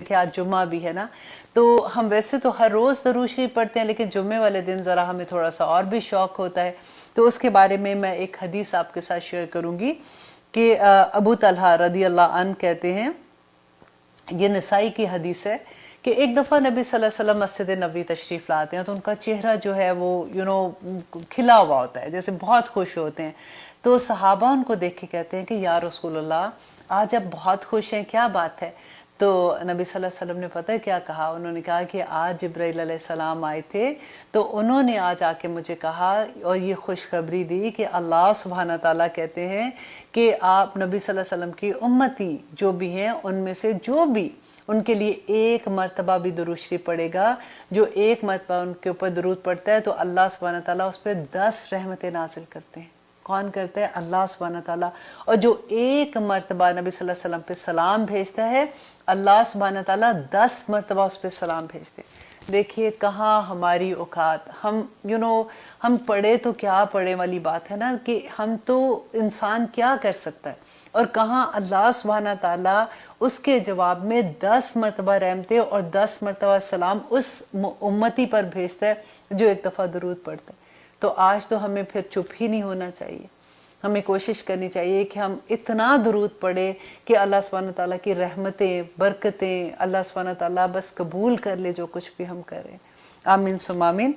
कि आज जुम्मा भी है ना, तो हम वैसे तो हर रोज़ दरूद शरीफ पढ़ते हैं, लेकिन जुम्मे वाले दिन ज़रा हमें थोड़ा सा और भी शौक़ होता है। तो उसके बारे में मैं एक हदीस आपके साथ शेयर करूँगी कि अबू तलहा रदी अल्लाह अन कहते हैं, ये नसाई की हदीस है कि एक दफ़ा नबी सल्लल्लाहु अलैहि वसल्लम मस्जिद नबी तशरीफ़ लाते हैं, तो उनका चेहरा जो है वो खिला हुआ होता है, जैसे बहुत खुश होते हैं। तो सहाबा उनको देख के कहते हैं कि या रसूलल्लाह आज आप बहुत खुश हैं, क्या बात है? तो नबी सल्लल्लाहु अलैहि वसल्लम ने पता है क्या कहा? उन्होंने कहा कि आज जिब्राइल अलैहिस्सलाम आए थे, तो उन्होंने आज आके मुझे कहा और ये खुशखबरी दी कि अल्लाह सुब्हाना ताला कहते हैं कि आप नबी सल्लल्लाहु अलैहि वसल्लम की उम्मती जो भी हैं उनमें से जो भी उनके लिए एक मर्तबा भी दुरूद शरीफ पड़ेगा, जो एक मर्तबा उनके ऊपर दुरूद पड़ता है तो अल्लाह सुब्हाना ताला उस पर 10 रहमतें नाजिल करते हैं। कौन करता है? अल्लाह सुब्हाना ताला। और जो एक मर्तबा नबी सल्लल्लाहु अलैहि वसल्लम पे सलाम भेजता है, अल्लाह सुब्हाना ताला 10 मर्तबा उस पर सलाम भेजते हैं। देखिए कहाँ हमारी औकात, हम हम पढ़े तो क्या पढ़े वाली बात है ना, कि हम तो इंसान क्या कर सकता है, और कहाँ अल्लाह सुब्हाना ताला उसके जवाब में 10 मरतबा रहमतें और 10 मरतबा सलाम उस उम्मती पर भेजता है जो एक दफ़ा दरूद पढ़ता है। तो आज तो हमें फिर चुप ही नहीं होना चाहिए, हमें कोशिश करनी चाहिए कि हम इतना दरूद पढ़े कि अल्लाह सुब्हाना ताला की रहमतें, बरकतें अल्लाह सुब्हाना ताला बस कबूल कर ले जो कुछ भी हम करें। आमीन सुम्मा आमीन।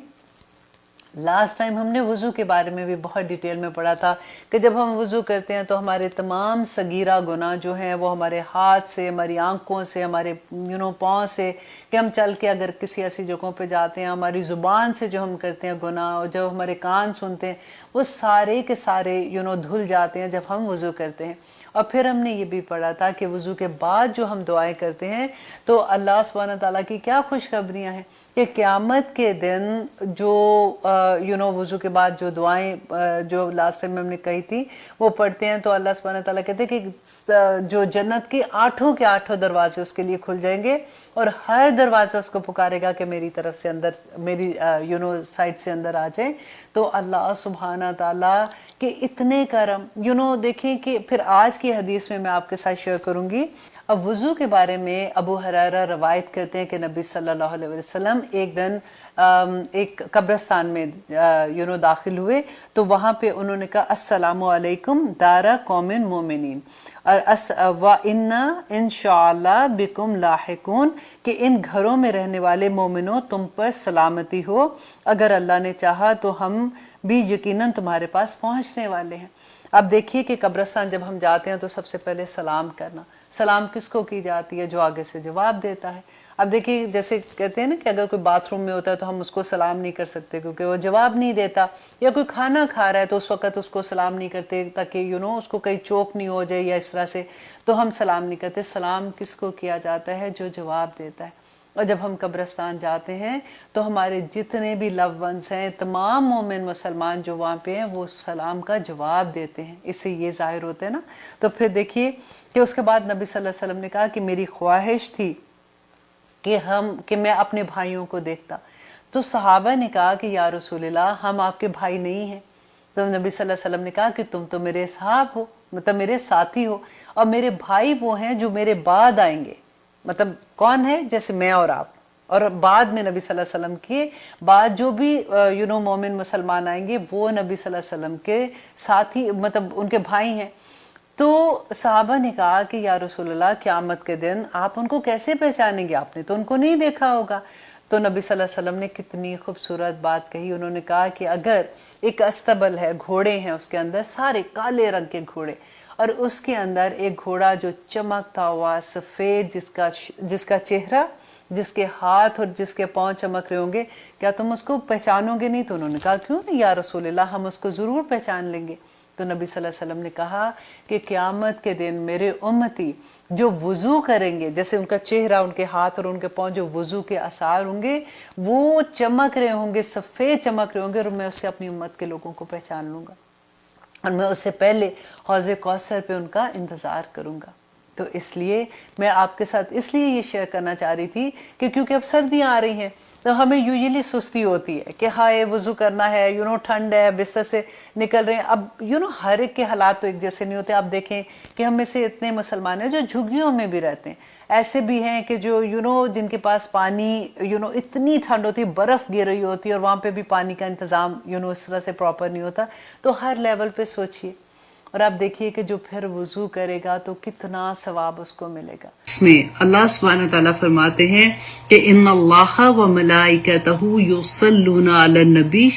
लास्ट टाइम हमने वज़ू के बारे में भी बहुत डिटेल में पढ़ा था कि जब हम वज़ू करते हैं तो हमारे तमाम सगीरा गुनाह जो हैं वो हमारे हाथ से, हमारी आंखों से, हमारे पाँव से, कि हम चल के अगर किसी ऐसी जगहों पे जाते हैं, हमारी ज़ुबान से जो हम करते हैं गुनाह, और जब हमारे कान सुनते हैं, वो सारे के सारे धुल जाते हैं जब हम वज़ू करते हैं। और फिर हमने ये भी पढ़ा था कि वज़ू के बाद जो हम दुआएं करते हैं तो अल्लाह सुब्हाना ताला की क्या खुशखबरियाँ हैं कि क़यामत के दिन जो वज़ू के बाद जो दुआएं जो लास्ट टाइम हमने कही थी वो पढ़ते हैं, तो अल्लाह सुब्हाना ताला कहते हैं कि जो जन्नत के 8 के 8 दरवाजे उसके लिए खुल जाएंगे और हर दरवाज़ा उसको पुकारेगा कि मेरी तरफ से अंदर, मेरी साइड से अंदर आ जाए। तो अल्लाह सुब्हाना ताला के इतने करम, देखें कि फिर आज की हदीस में मैं आपके साथ शेयर करूंगी। अब वज़ू के बारे में अबू हुरैरा रवायत करते हैं कि नबी सल्लल्लाहु अलैहि वसल्लम एक दिन एक कब्रिस्तान में दाखिल हुए, तो वहाँ पे उन्होंने कहा अस्सलामु अलैकुम दारा कौमिन मोमिनीन और व इन्ना इंशाअल्लाह बिकुम लाहिकून, कि इन घरों में रहने वाले मोमिनों तुम पर सलामती हो, अगर अल्लाह ने चाहा तो हम भी यकीनन तुम्हारे पास पहुँचने वाले हैं। अब देखिए कि कब्रिस्तान जब हम जाते हैं तो सबसे पहले सलाम करना, सलाम किसको की जाती है? जो आगे से जवाब देता है। अब देखिए जैसे कहते हैं ना कि अगर कोई बाथरूम में होता है तो हम उसको सलाम नहीं कर सकते क्योंकि वो जवाब नहीं देता, या कोई खाना खा रहा है तो उस वक्त उसको सलाम नहीं करते ताकि उसको कहीं चोक नहीं हो जाए या इस तरह से, तो हम सलाम नहीं करते। सलाम किसको किया जाता है? जो जवाब देता है। और जब हम कब्रिस्तान जाते हैं तो हमारे जितने भी लव वंस हैं, तमाम मोमिन मुसलमान जो वहाँ पे हैं, वो सलाम का जवाब देते हैं। इससे ये ज़ाहिर होता है ना। तो फिर देखिए कि उसके बाद नबी सल्लल्लाहु अलैहि वसल्लम ने कहा कि मेरी ख्वाहिश थी कि मैं अपने भाइयों को देखता। तो सहाबा ने कहा कि या रसूलल्लाह हम आपके भाई नहीं हैं। तो नबी सल्लल्लाहु अलैहि वसल्लम ने कहा कि तुम तो मेरे साहब हो, मतलब मेरे साथी हो, और मेरे भाई वो हैं जो मेरे बाद आएंगे। मतलब कौन है? जैसे मैं और आप, और बाद में नबी सल्लल्लाहु अलैहि वसल्लम के बाद जो भी मोमिन मुसलमान आएंगे वो नबी सल्लल्लाहु अलैहि वसल्लम के साथी, मतलब उनके भाई हैं। तो सहाबा ने कहा कि या रसूलल्लाह क़यामत के दिन आप उनको कैसे पहचानेंगे? आपने तो उनको नहीं देखा होगा। तो नबी सल्लल्लाहु अलैहि वसल्लम ने कितनी खूबसूरत बात कही। उन्होंने कहा कि अगर एक अस्तबल है, घोड़े हैं उसके अंदर, सारे काले रंग के घोड़े, और उसके अंदर एक घोड़ा जो चमकता हुआ सफ़ेद, जिसका चेहरा, जिसके हाथ और जिसके पाँव चमक रहे होंगे, क्या तुम उसको पहचानोगे नहीं? तो उन्होंने कहा क्यों नहीं या रसूलल्लाह, हम उसको ज़रूर पहचान लेंगे। तो नबी सल्लल्लाहु अलैहि वसल्लम ने कहा कि क़यामत के दिन मेरे उम्मती जो वज़ू करेंगे, जैसे उनका चेहरा, उनके हाथ और उनके पाँव जो वज़ू के आसार होंगे वो चमक रहे होंगे, सफ़ेद चमक रहे होंगे, और मैं उससे अपनी उम्मत के लोगों को पहचान लूँगा और मैं उससे पहले हौज़े कौसर पे उनका इंतज़ार करूँगा। तो इसलिए मैं आपके साथ इसलिए ये शेयर करना चाह रही थी कि क्योंकि अब सर्दियाँ आ रही हैं तो हमें यूजुअली सुस्ती होती है कि हाय वज़ू करना है, ठंड है, बिस्तर से निकल रहे हैं। अब हर एक के हालात तो एक जैसे नहीं होते। आप देखें कि हम में से इतने मुसलमान हैं जो झुग्गियों में भी रहते हैं। ایسے بھی ہیں کہ جو جن کے پاس پانی اتنی ٹھنڈ ہوتی ہے، برف گر رہی ہوتی ہے اور وہاں پہ بھی پانی کا انتظام اس طرح سے پراپر نہیں ہوتا. تو ہر لیول پہ سوچئے اور آپ دیکھیے کہ جو پھر وضو کرے گا تو کتنا ثواب اس کو ملے گا. اس میں اللہ سبحانہ تعالیٰ فرماتے ہیں کہ ان اللہ و ملائکتہ یصلون علی النبی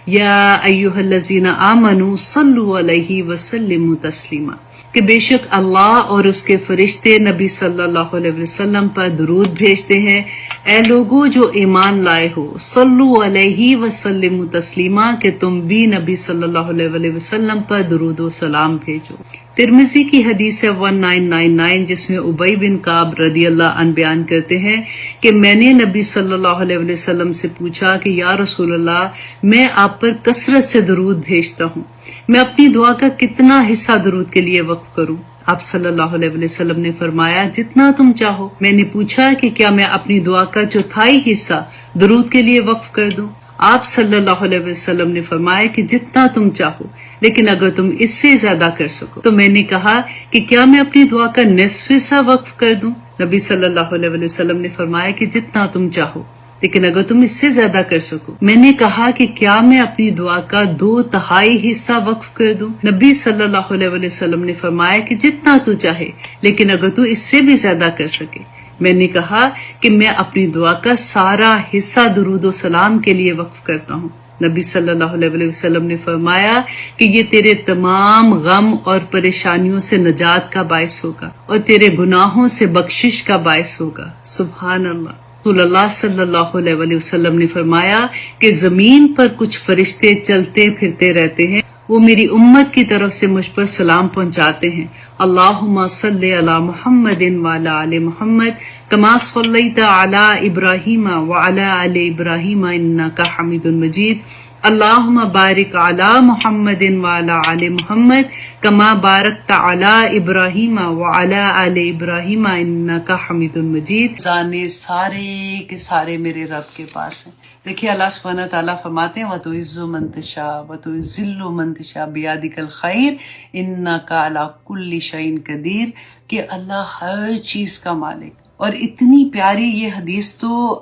یا ایھا الذین آمنوا صلوا علیہ وسلموا تسلیما، کہ بے شک اللہ اور اس کے فرشتے نبی صلی اللہ علیہ وسلم پر درود بھیجتے ہیں. اے لوگو جو ایمان لائے ہو، صلو علیہ وسلم تسلیما، کہ تم بھی نبی صلی اللہ علیہ وسلم پر درود و سلام بھیجو. ترمذی کی حدیث ہے 1999 جس میں ابی بن کعب رضی اللہ عنہ بیان کرتے ہیں کہ میں نے نبی صلی اللہ علیہ وسلم سے پوچھا کہ یا رسول اللہ، میں آپ پر کثرت سے درود بھیجتا ہوں، میں اپنی دعا کا کتنا حصہ درود کے لیے وقف کروں؟ آپ صلی اللہ علیہ وسلم نے فرمایا جتنا تم چاہو. میں نے پوچھا کہ کیا میں اپنی دعا کا چوتھائی حصہ درود کے لیے وقف کر دوں؟ آپ صلی اللہ علیہ وسلم نے فرمایا کہ جتنا تم چاہو، لیکن اگر تم اس سے زیادہ کر سکو. تو میں نے کہا کہ کیا میں اپنی دعا کا نصف حصہ وقف کر دوں؟ نبی صلی اللہ علیہ وسلم نے فرمایا کہ جتنا تم چاہو، لیکن اگر تم اس سے زیادہ کر سکو. میں نے کہا کہ کیا میں اپنی دعا کا 2/3 حصہ وقف کر دوں؟ نبی صلی اللہ علیہ وسلم نے فرمایا کہ جتنا تو چاہے، لیکن اگر تو اس سے بھی زیادہ کر سکے. میں نے کہا کہ میں اپنی دعا کا سارا حصہ درود و سلام کے لیے وقف کرتا ہوں. نبی صلی اللہ علیہ وسلم نے فرمایا کہ یہ تیرے تمام غم اور پریشانیوں سے نجات کا باعث ہوگا اور تیرے گناہوں سے بخشش کا باعث ہوگا. سبحان اللہ. رسول اللہ صلی اللہ علیہ وسلم نے فرمایا کہ زمین پر کچھ فرشتے چلتے پھرتے رہتے ہیں، وہ میری امت کی طرف سے مجھ پر سلام پہنچاتے ہیں. اللہم صلی علی محمد وعلی آل محمد کما صلیت علی ابراہیم وعلی آل ابراہیم انک حمید مجید. اللہم بارک علی محمد وعلی آل محمد کما بارکت علی ابراہیم وعلی آل ابراہیم انک حمید مجید. جانے سارے کے سارے میرے رب کے پاس ہیں. دیکھیے اللہ سبحانہ تعالیٰ فرماتے ہیں وَتُعِزُّ مَن تَشَاءُ وَتُذِلُّ مَن تَشَاءُ بِیَدِکَ الْخَیْرُ اِنَّکَ عَلیٰ کُلِّ شَیْءٍ قدیر، کہ اللہ ہر چیز کا مالک. اور اتنی پیاری یہ حدیث تو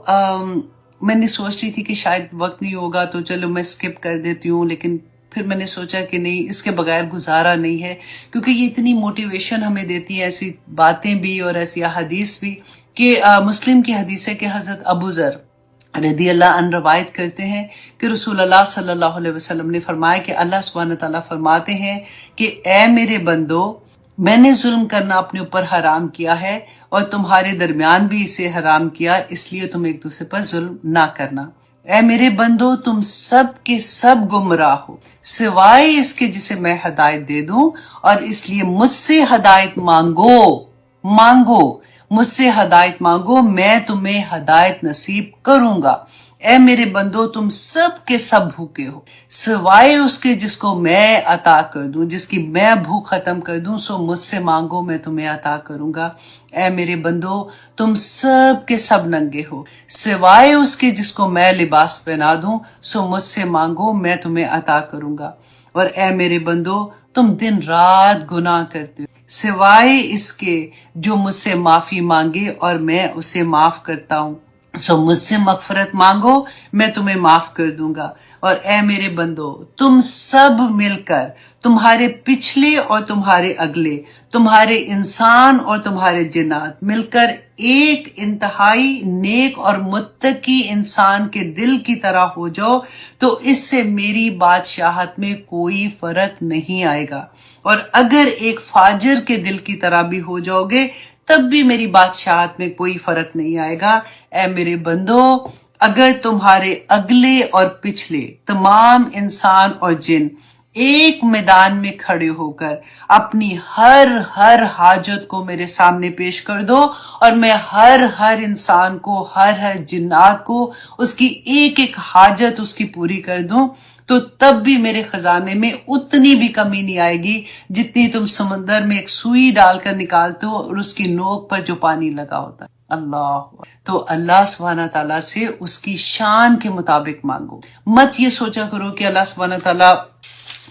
میں نے سوچ رہی تھی کہ شاید وقت نہیں ہوگا تو چلو میں سکپ کر دیتی ہوں، لیکن پھر میں نے سوچا کہ نہیں، اس کے بغیر گزارا نہیں ہے، کیونکہ یہ اتنی موٹیویشن ہمیں دیتی ہے، ایسی باتیں بھی اور ایسی حدیث بھی. کہ مسلم کی حدیث ہے کہ حضرت ابو ذر رضی اللہ عنہ روایت کرتے ہیں کہ رسول اللہ صلی اللہ علیہ وسلم نے فرمایا کہ اللہ سبحانہ تعالیٰ فرماتے ہیں کہ اے میرے بندو، میں نے ظلم کرنا اپنے اوپر حرام کیا ہے اور تمہارے درمیان بھی اسے حرام کیا، اس لیے تم ایک دوسرے پر ظلم نہ کرنا. اے میرے بندو، تم سب کے سب گمراہ ہو سوائے اس کے جسے میں ہدایت دے دوں، اور اس لیے مجھ سے ہدایت مانگو مجھ سے ہدایت مانگو، میں تمہیں ہدایت نصیب کروں گا. اے میرے بندو، تم سب کے سب بھوکے ہو سوائے اس کے جس کو میں عطا کر دوں، جس کی میں بھوک ختم کر دوں، سو مجھ سے مانگو، میں تمہیں عطا کروں گا. اے میرے بندو، تم سب کے سب ننگے ہو سوائے اس کے جس کو میں لباس پہنا دوں، سو مجھ سے مانگو، میں تمہیں عطا کروں گا. اور اے میرے بندو، تم دن رات گناہ کرتے ہو سوائے اس کے جو مجھ سے معافی مانگے اور میں اسے معاف کرتا ہوں، سو مجھ سے مغفرت مانگو، میں تمہیں معاف کر دوں گا. اور اے میرے بندو، تم سب مل کر، تمہارے پچھلے اور تمہارے اگلے، تمہارے انسان اور تمہارے جنات مل کر ایک انتہائی نیک اور متقی انسان کے دل کی طرح ہو جاؤ، تو اس سے میری بادشاہت میں کوئی فرق نہیں آئے گا. اور اگر ایک فاجر کے دل کی طرح بھی ہو جاؤ گے تب بھی میری بادشاہت میں کوئی فرق نہیں آئے گا. اے میرے بندو، اگر تمہارے اگلے اور پچھلے تمام انسان اور جن ایک میدان میں کھڑے ہو کر اپنی ہر حاجت کو میرے سامنے پیش کر دو، اور میں ہر انسان کو، ہر جنات کو اس کی ایک ایک حاجت اس کی پوری کر دوں، تو تب بھی میرے خزانے میں اتنی بھی کمی نہیں آئے گی جتنی تم سمندر میں ایک سوئی ڈال کر نکالتے ہو اور اس کی نوک پر جو پانی لگا ہوتا ہے. اللہ. تو اللہ سبحانہ تعالیٰ سے اس کی شان کے مطابق مانگو. مت یہ سوچا کرو کہ اللہ سبحانہ تعالیٰ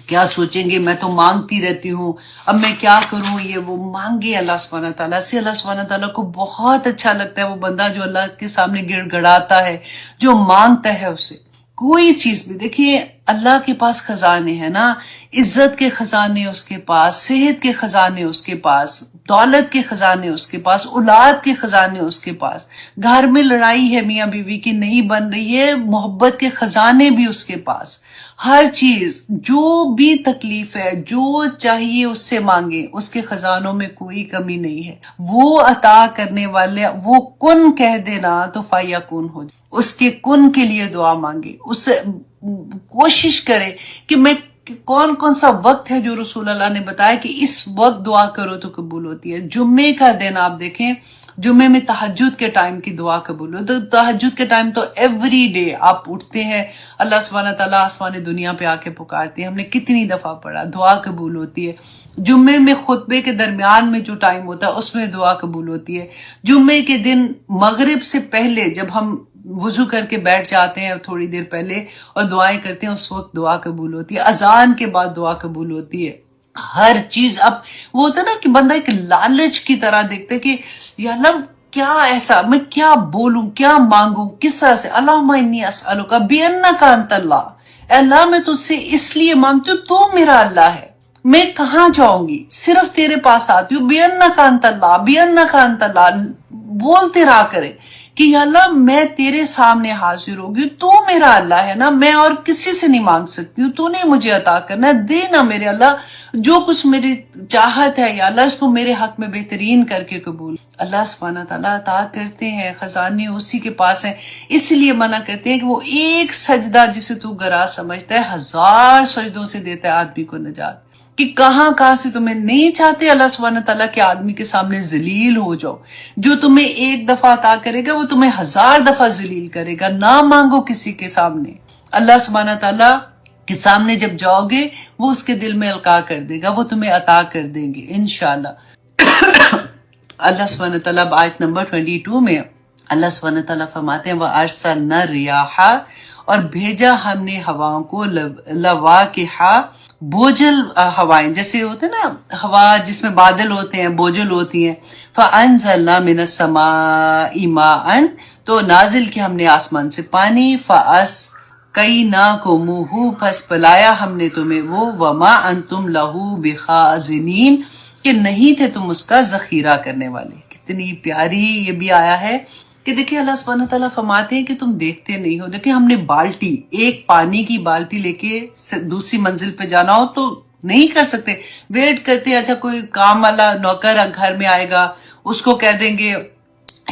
کیا سوچیں گے میں تو مانگتی رہتی ہوں، اب میں کیا کروں، یہ وہ مانگے اللہ سبحانہ تعالیٰ سے۔ اللہ سبحانہ تعالیٰ کو بہت اچھا لگتا ہے وہ بندہ جو اللہ کے سامنے گڑ گڑاتا ہے، جو مانگتا ہے اسے کوئی چیز بھی۔ دیکھیے اللہ کے پاس خزانے ہیں نا، عزت کے خزانے اس کے پاس، صحت کے خزانے اس کے پاس، دولت کے خزانے اس کے پاس، اولاد کے خزانے اس کے پاس، گھر میں لڑائی ہے میاں بیوی کی نہیں بن رہی ہے، محبت کے خزانے بھی اس کے پاس، ہر چیز جو بھی تکلیف ہے جو چاہیے اس سے مانگے، اس کے خزانوں میں کوئی کمی نہیں ہے۔ وہ عطا کرنے والے، وہ کن کہہ دینا تو فیکون ہو جائے، اس کے کن کے لیے دعا مانگے، اس سے کوشش کرے کہ میں کون کون سا وقت ہے جو رسول اللہ نے بتایا کہ اس وقت دعا کرو تو قبول ہوتی ہے۔ جمعے کا دن آپ دیکھیں، جمعے میں تہجد کے ٹائم کی دعا قبول ہو، تو تہجد کے ٹائم تو ایوری ڈے آپ اٹھتے ہیں، اللہ سبحانہ تعالیٰ آسمان دنیا پہ آ کے پکارتے ہیں، ہم نے کتنی دفعہ پڑھا، دعا قبول ہوتی ہے۔ جمعے میں خطبے کے درمیان میں جو ٹائم ہوتا ہے اس میں دعا قبول ہوتی ہے۔ جمعے کے دن مغرب سے پہلے جب ہم وضو کر کے بیٹھ جاتے ہیں تھوڑی دیر پہلے اور دعائیں کرتے ہیں، اس وقت دعا قبول ہوتی ہے۔ اذان کے بعد دعا قبول ہوتی ہے۔ ہر چیز اب وہ ہوتا ہے نا کہ بندہ ایک لالچ کی طرح دیکھتا ہے کہ یا اللہ کیا ایسا، میں کیا بولوں، کیا مانگوں، کس طرح سے۔ اللہم انی اسألک بانک انت اللہ، اے اللہ میں تجھ سے اس لیے مانگتی ہوں تو میرا اللہ ہے، میں کہاں جاؤں گی، صرف تیرے پاس آتی ہوں۔ بانک انت اللہ، بانک انت اللہ بولتے رہا کرے کہ یا اللہ میں تیرے سامنے حاضر ہوگی، تو میرا اللہ ہے نا، میں اور کسی سے نہیں مانگ سکتی ہوں، تو نے مجھے عطا کرنا، دے نا میرے اللہ جو کچھ میری چاہت ہے، یا اللہ اس کو میرے حق میں بہترین کر کے قبول۔ اللہ سبحانہ تعالیٰ عطا کرتے ہیں، خزانے اسی کے پاس ہیں، اس لیے منع کرتے ہیں کہ وہ ایک سجدہ جسے تو گرا سمجھتا ہے 1000 سجدوں سے دیتا ہے آدمی کو نجات۔ کہ کہاں کہاں سے تمہیں نہیں چاہتے اللہ سبحانہ تعالیٰ کے آدمی کے سامنے ذلیل ہو جاؤ، جو تمہیں ایک دفعہ عطا کرے گا وہ تمہیں 1000 دفعہ ذلیل کرے گا۔ نہ مانگو کسی کے سامنے، اللہ سبحانہ تعالیٰ کے سامنے جب جاؤ گے وہ اس کے دل میں القاء کر دے گا، وہ تمہیں عطا کر دیں گے انشاءاللہ۔ اللہ سبحانہ تعالیٰ آیت نمبر 22 میں اللہ سبحانہ تعالیٰ فرماتے ہیں وَأَرْسَلْنَا الرِّيَاحَ، اور بھیجا ہم نے ہواؤں کو، لَوَاقِحَ بوجھل ہوائیں، جیسے ہوتے ہیں نا ہوا جس میں بادل ہوتے ہیں، بوجھل ہوتی ہیں۔ فَأَنزَلْنَا مِنَ السَّمَاءِ مَاءً، تو نازل کیا ہم نے آسمان سے پانی، فَأَسْقَيْنَاكُمُوهُ، پس پلایا ہم نے تمہیں وہ، وَمَا أَنْتُمْ لَهُ بِخَازِنِينَ، کہ نہیں تھے تم اس کا ذخیرہ کرنے والے۔ کتنی پیاری یہ بھی آیا ہے کہ دیکھیں اللہ سبحانہ تعالیٰ فرماتے ہیں کہ تم دیکھتے نہیں ہو۔ دیکھیں ہم نے بالٹی، ایک پانی کی بالٹی لے کے دوسری منزل پہ جانا ہو تو نہیں کر سکتے، ویٹ کرتے، اچھا کوئی کام والا نوکر گھر میں آئے گا، اس کو کہہ دیں گے،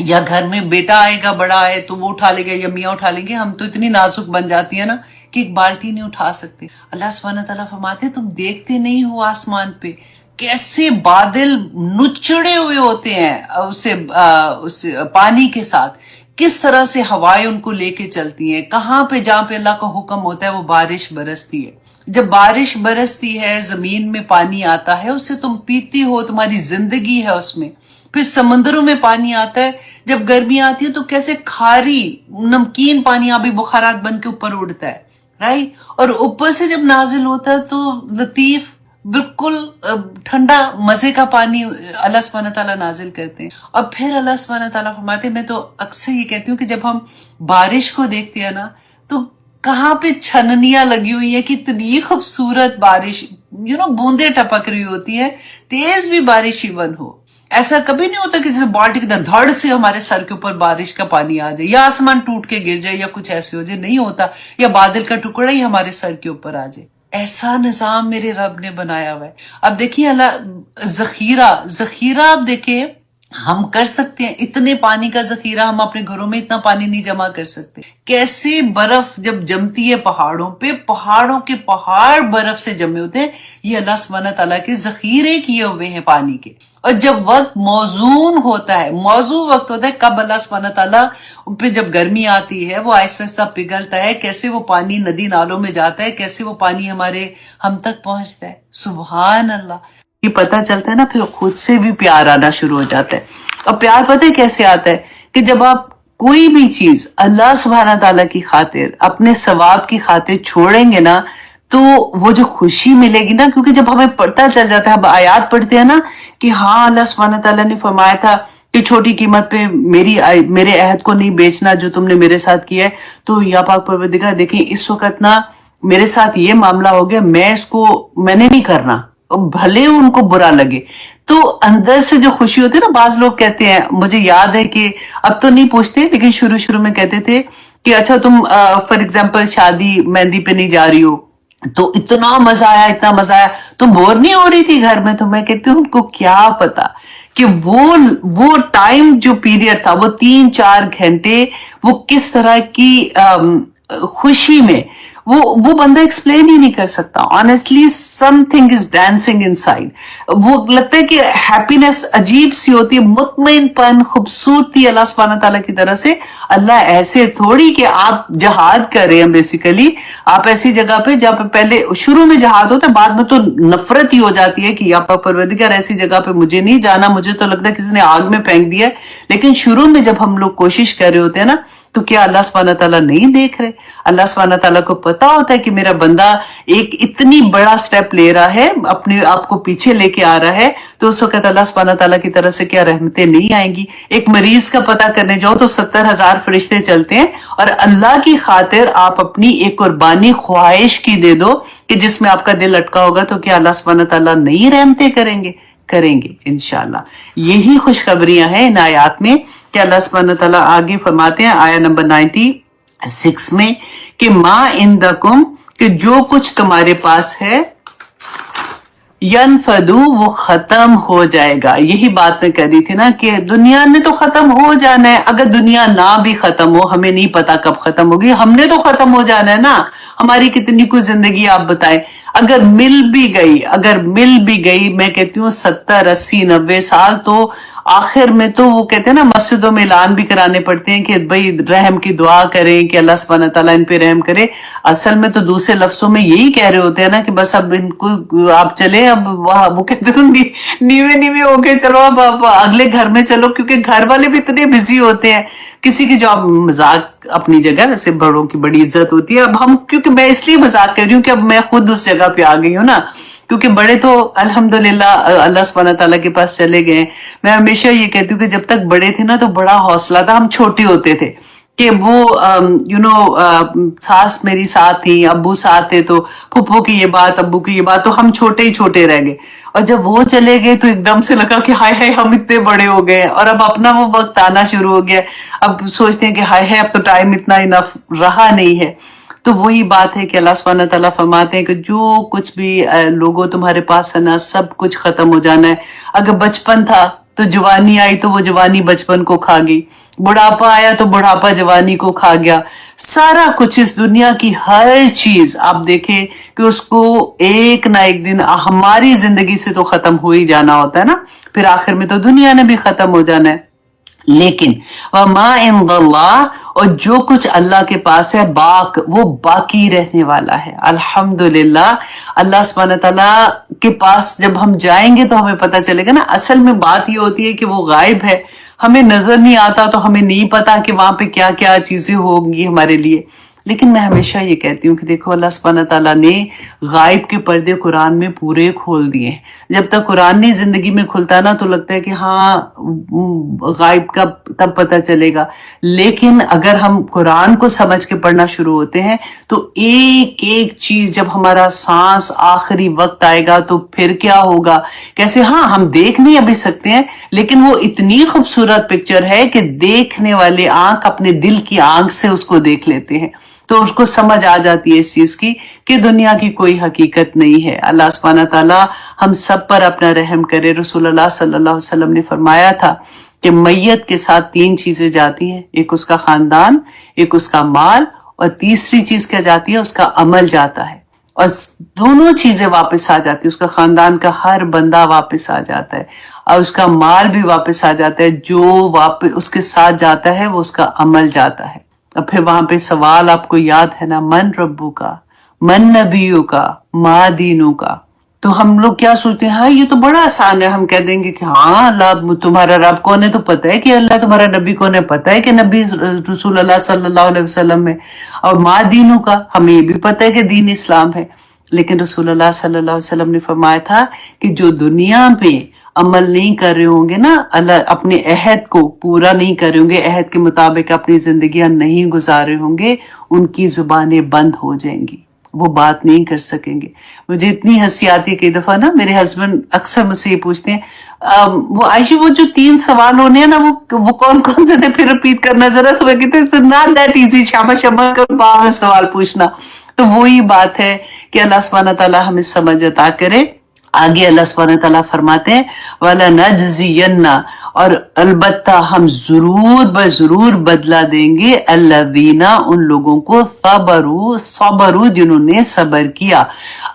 یا گھر میں بیٹا آئے گا بڑا ہے تو وہ اٹھا لے گا یا میاں اٹھا لیں گے۔ ہم تو اتنی نازک بن جاتی ہیں نا کہ ایک بالٹی نہیں اٹھا سکتے۔ اللہ سبحانہ تعالیٰ فرماتے ہیں تم دیکھتے نہیں ہو آسمان پہ کیسے بادل نچڑے ہوئے ہوتے ہیں اس پانی کے ساتھ، کس طرح سے ہوائیں ان کو لے کے چلتی ہیں، کہاں پہ جہاں پہ اللہ کا حکم ہوتا ہے وہ بارش برستی ہے۔ جب بارش برستی ہے، زمین میں پانی آتا ہے، اس سے تم پیتی ہو، تمہاری زندگی ہے اس میں۔ پھر سمندروں میں پانی آتا ہے، جب گرمی آتی ہے تو کیسے کھاری نمکین پانی آبی بخارات بن کے اوپر اڑتا ہے، رائٹ، اور اوپر سے جب نازل ہوتا ہے تو لطیف بالکل ٹھنڈا مزے کا پانی اللہ سبحانہ تعالیٰ نازل کرتے ہیں۔ اور پھر اللہ سبحانہ تعالیٰ فرماتے ہیں، میں تو اکثر یہ کہتی ہوں کہ جب ہم بارش کو دیکھتے ہیں نا تو کہاں پہ چھننیاں لگی ہوئی ہیں، کتنی خوبصورت بارش، بوندیں ٹپک رہی ہوتی ہے، تیز بھی بارش ایون ہو۔ ایسا کبھی نہیں ہوتا کہ جیسے بالٹی کے دھڑ سے ہمارے سر کے اوپر بارش کا پانی آ جائے، یا آسمان ٹوٹ کے گر جائے، یا کچھ ایسے ہو جائے، نہیں ہوتا، یا بادل کا ٹکڑا ہی ہمارے سر کے اوپر آ جائے۔ ایسا نظام میرے رب نے بنایا ہوا ہے۔ اب دیکھیے اللہ ذخیرہ آپ دیکھیں ہم کر سکتے ہیں، اتنے پانی کا ذخیرہ ہم اپنے گھروں میں اتنا پانی نہیں جمع کر سکتے۔ کیسے برف جب جمتی ہے پہاڑوں پہ، پہاڑوں کے پہاڑ برف سے جمے ہوتے ہیں، یہ اللہ سبحانہ تعالیٰ کے ذخیرے کیے ہوئے ہیں پانی کے۔ اور جب وقت موزون ہوتا ہے، موزوں وقت ہوتا ہے، کب اللہ سبحانہ تعالیٰ پہ جب گرمی آتی ہے وہ آہستہ آہستہ پگھلتا ہے، کیسے وہ پانی ندی نالوں میں جاتا ہے، کیسے وہ پانی ہم تک پہنچتا ہے۔ سبحان اللہ، یہ پتہ چلتا ہے نا، پھر خود سے بھی پیار آنا شروع ہو جاتا ہے۔ اور پیار پتہ ہے کیسے آتا ہے کہ جب آپ کوئی بھی چیز اللہ سبحانہ تعالیٰ کی خاطر، اپنے ثواب کی خاطر چھوڑیں گے نا، तो वो जो खुशी मिलेगी ना, क्योंकि जब हमें पता चल जाता है, अब आयात पढ़ते हैं ना कि हाँ अल्लाह सुब्हानहू तआला ने फरमाया था कि छोटी कीमत पे मेरे अहद को नहीं बेचना जो तुमने मेरे साथ किया है। तो या पाक परवरदिगार देखिए इस वक्त ना मेरे साथ ये मामला हो गया, मैंने नहीं करना, भले उनको बुरा लगे। तो अंदर से जो खुशी होती है ना, बाज लोग कहते हैं, मुझे याद है कि अब तो नहीं पूछते लेकिन शुरू शुरू में कहते थे कि अच्छा तुम फॉर एग्जाम्पल शादी मेहंदी पे नहीं जा रही हो, तो इतना मजा आया, तुम बोर नहीं हो रही थी घर में? तो मैं कहती हूँ उनको क्या पता कि वो टाइम जो पीरियड था, वो 3-4 घंटे, वो किस तरह की खुशी में, वो बंदा एक्सप्लेन ही नहीं कर सकता। Honestly something is dancing inside. वो लगता है कि हैप्पीनेस अजीब सी होती है, मुतमईनपन, खूबसूरती अल्लाह सुब्हानहू तआला की तरफ से। अल्लाह ऐसे थोड़ी कि आप जहाद कर रहे हैं, बेसिकली आप ऐसी जगह पे जहाँ पे पहले शुरू में जहाद होता है, बाद में तो नफरत ही हो जाती है कि या परवरदिगार ऐसी जगह पे मुझे नहीं जाना, मुझे तो लगता है किसी ने आग में फेंक दिया है। लेकिन शुरू में जब हम लोग कोशिश कर रहे होते हैं ना, तो क्या अल्लाह सुब्हानहू तआला नहीं देख रहे? अल्लाह सुब्हानहू तआला को पता होता है कि मेरा बंदा एक इतनी बड़ा स्टेप ले रहा है, अपने आप को पीछे लेके आ रहा है, तो उस वक्त अल्लाह सुब्हानहू तआला की तरफ से क्या रहमतें नहीं आएंगी? एक मरीज का पता करने जाओ तो 70,000 फरिश्ते चलते हैं, और अल्लाह की खातिर आप अपनी एक कुर्बानी ख्वाहिश की दे दो कि जिसमें आपका दिल अटका होगा, तो क्या अल्लाह सुब्हानहू तआला नहीं रहमतें करेंगे इंशाल्लाह। यही खुशखबरियां हैं इन आयात में कि अल्लाह सुब्हानहू तआला आगे फरमाते हैं आया नंबर 96 में कि मा इंदकुम, कि जो कुछ तुम्हारे पास है, यनफदू, वो खत्म हो जाएगा। यही बात मैं कह रही थी ना कि दुनिया ने तो खत्म हो जाना है। अगर दुनिया ना भी खत्म हो, हमें नहीं पता कब खत्म होगी, हमने तो खत्म हो जाना है ना। हमारी कितनी कुछ जिंदगी आप बताएं, अगर मिल भी गई, मैं कहती हूँ 70, 80, 90 साल, तो आखिर में तो वो कहते हैं ना, मस्जिदों में ऐलान भी कराने पड़ते हैं कि भाई रहम की दुआ करें कि अल्लाह सुब्हानहू तआला इन पे रहम करे। असल में तो दूसरे लफ्जों में यही कह रहे होते हैं ना कि बस अब इनको आप चले, अब वो कहते हैं नीवे होके चलो, अब अगले घर में चलो, क्योंकि घर वाले भी इतने बिजी होते हैं। किसी की जो मजाक अपनी जगह, वैसे बड़ों की बड़ी इज्जत होती है। अब हम, क्योंकि मैं इसलिए मजाक कर रही हूँ कि अब मैं खुद उस जगह पे आ गई हूँ ना, क्योंकि बड़े तो अल्हम्दुलिल्लाह अल्लाह सुब्हानहू तआला के पास चले गए। मैं हमेशा ये कहती हूँ कि जब तक बड़े थे ना तो बड़ा हौसला था, हम छोटे होते थे कि वो सास मेरी साथ थी, अब्बू साथ थे, तो फुप्पो की ये बात, अब्बू की ये बात, तो हम छोटे ही छोटे रह गए। और जब वो चले गए तो एकदम से लगा कि हाय हाय हम इतने बड़े हो गए, और अब अपना वो वक्त आना शुरू हो गया। अब सोचते हैं कि हाय हाय अब तो टाइम इतना इनफ रहा नहीं है। तो वही बात है कि अल्लाह सुब्हानहू तआला फरमाते हैं कि जो कुछ भी लोगों तुम्हारे पास है ना, सब कुछ खत्म हो जाना है। अगर बचपन था तो जवानी आई तो वो जवानी बचपन को खा गई, बुढ़ापा आया तो बुढ़ापा जवानी को खा गया। सारा कुछ, इस दुनिया की हर चीज आप देखें कि उसको एक ना एक दिन हमारी जिंदगी से तो खत्म हो ही जाना होता है ना, फिर आखिर में तो दुनिया ने भी खत्म हो जाना है। लेकिन वमा इंदल्लाह, और जो कुछ अल्लाह के पास है, वो बाकी रहने वाला है। अल्हम्दुलिल्लाह, अल्लाह सुब्हानहू तआला के पास जब हम जाएंगे तो हमें पता चलेगा ना। असल में बात ये होती है कि वो गायब है, हमें नजर नहीं आता, तो हमें नहीं पता कि वहां पे क्या क्या चीजें होंगी हमारे लिए। लेकिन मैं हमेशा ये कहती हूँ कि देखो अल्लाह सुब्हानहू तआला ने गायब के पर्दे कुरान में पूरे खोल दिए। जब तक कुरान नहीं जिंदगी में खुलता ना तो लगता है कि हाँ गायब का तब पता चलेगा। लेकिन अगर हम कुरान को समझ के पढ़ना शुरू होते हैं तो एक एक चीज, जब हमारा सांस आखिरी वक्त आएगा तो फिर क्या होगा, कैसे, हाँ हम देख नहीं अभी सकते हैं, लेकिन वो इतनी खूबसूरत पिक्चर है कि देखने वाले आंख अपने दिल की आंख से उसको देख लेते हैं, तो उसको समझ आ जाती है इस चीज की कि दुनिया की कोई हकीकत नहीं है। अल्लाह सुब्हानहू तआला हम सब पर अपना रहम करे। रसूलुल्लाह सल्लल्लाहु अलैहि वसल्लम ने फरमाया था कि मैयत के साथ 3 चीजें जाती हैं, एक उसका खानदान, एक उसका माल, और तीसरी चीज क्या जाती है, उसका अमल जाता है। और दोनों चीजें वापस आ जाती है, उसका खानदान का हर बंदा वापस आ जाता है और उसका माल भी वापस आ जाता है। जो वापस उसके साथ जाता है वो उसका अमल जाता है। अब फिर वहां पे सवाल आपको याद है ना, मन रब्बू का, मन नबियों का, मा दीनों का। तो हम लोग क्या सोचते हैं, हाँ ये तो बड़ा आसान है, हम कह देंगे कि हाँ अल्लाह तुम्हारा रब कौन है, तो पता है कि अल्लाह तुम्हारा नबी कौन है, पता है कि नबी रसूलुल्लाह सल्लल्लाहु अलैहि वसल्लम है। और मा दीनों का, हमें ये भी पता है कि दीन इस्लाम है। लेकिन रसूलुल्लाह सल्लल्लाहु अलैहि वसल्लम ने फरमाया था कि जो दुनिया पे अमल नहीं कर रहे होंगे ना, अल्लाह अपने अहद को पूरा नहीं कर रहे होंगे, अहद के मुताबिक अपनी जिंदगियां नहीं गुजार रहे होंगे, उनकी जुबानें बंद हो जाएंगी, वो बात नहीं कर सकेंगे। मुझे इतनी हंसी आती है, कई दफा ना मेरे हस्बैंड अक्सर मुझसे ये पूछते हैं, वो आयशा वो जो 3 सवाल होने हैं ना, वो कौन कौन से थे, फिर रिपीट करना जरा। तो मैं कहते हैं नॉट दैट इजी, शामा शामा कर बाद में सवाल पूछना। तो वही बात है कि अल्लाह सुब्हानहू व तआला हमें समझ अता करे। आगे अल्लाह सुब्हानहू व तआला फरमाते हैं वाला नजजियन्ना, और अलबत्ता हम जरूर बदला देंगे अल्लज़ीना, उन लोगों को सबरू जिन्होंने सबर किया।